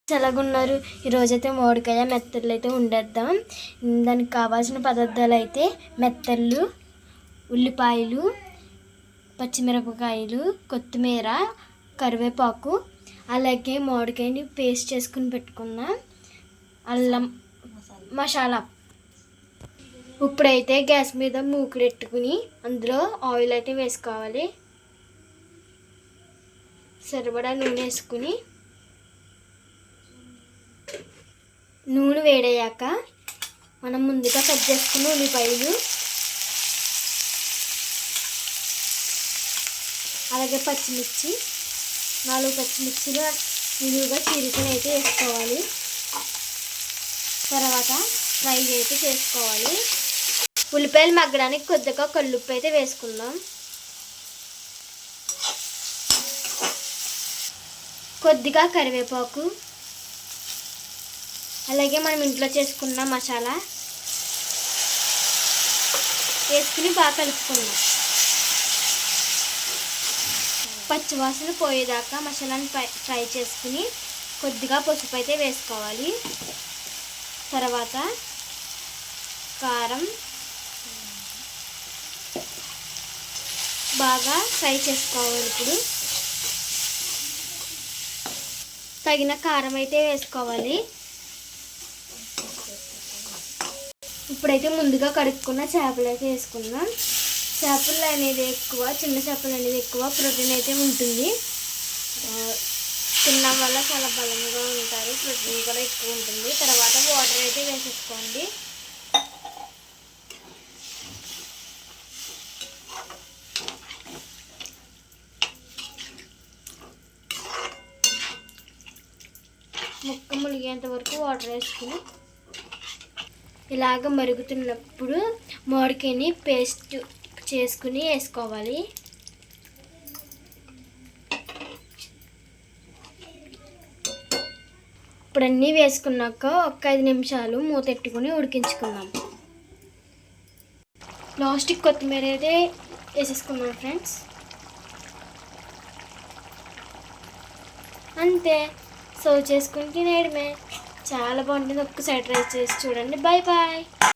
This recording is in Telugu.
చల్లగున్నారు. ఈరోజైతే మామిడికాయ మెత్తళ్ళు అయితే వండేద్దాం. దానికి కావాల్సిన పదార్థాలు అయితే మెత్తళ్ళు, ఉల్లిపాయలు, పచ్చిమిరపకాయలు, కొత్తిమీర, కరివేపాకు, అలాగే మామిడికాయని పేస్ట్ చేసుకుని పెట్టుకున్న అల్లం మసాలా. ఇప్పుడైతే గ్యాస్ మీద మూకుడెట్టుకుని అందులో ఆయిల్ అయితే వేసుకోవాలి. సరిపడా నూనె వేసుకుని నూనె వేడయ్యాక మనం ముందుగా కట్ చేసుకున్న ఉల్లిపాయలు, అలాగే పచ్చిమిర్చి, 4 పచ్చిమిర్చిలు నిలువుగా చీరుకొని అయితే వేసుకోవాలి. తర్వాత ఫ్రై అయితే చేసుకోవాలి. ఉల్లిపాయలు మగ్గడానికి కొద్దిగా కల్లుప్పు అయితే వేసుకుందాం. కొద్దిగా కరివేపాకు, అలాగే మనం ఇంట్లో చేసుకున్న మసాలా వేసుకుని బాగా కలుపుకుందాం. పచ్చివాసన పోయేదాకా మసాలాని ఫ్రై చేసుకుని కొద్దిగా పసుపు అయితే వేసుకోవాలి. తర్వాత కారం బాగా ఫ్రై చేసుకోవాలి. ఇప్పుడు తగిన కారం అయితే వేసుకోవాలి. ఇప్పుడైతే ముందుగా కడుక్కున్న చేపలు అయితే వేసుకుందాం. చేపలు అనేది ఎక్కువ, చిన్న చేపలు అనేది ఎక్కువ ప్రోటీన్ అయితే ఉంటుంది. తినడం వల్ల చాలా బలంగా ఉంటారు, ప్రోటీన్ కూడా ఎక్కువ ఉంటుంది. తర్వాత వాటర్ అయితే వేసేసుకోండి. ముక్క ములిగేంత వరకు వాటర్ వేసుకుని ఇలాగ మరుగుతున్నప్పుడు మామిడికాయని పేస్ట్ చేసుకుని వేసుకోవాలి. ఇప్పుడు అన్నీ వేసుకున్నాక ఒక 5 నిమిషాలు మూతెట్టుకుని ఉడికించుకుందాం. లాస్ట్కి కొత్తిమీర అయితే వేసేసుకున్నాం ఫ్రెండ్స్. అంతే, సర్వ్ చేసుకుని తినేయడమే. చాలా బాగుంటుంది. ఒక్కసారి ట్రై చేసి చూడండి. Bye bye.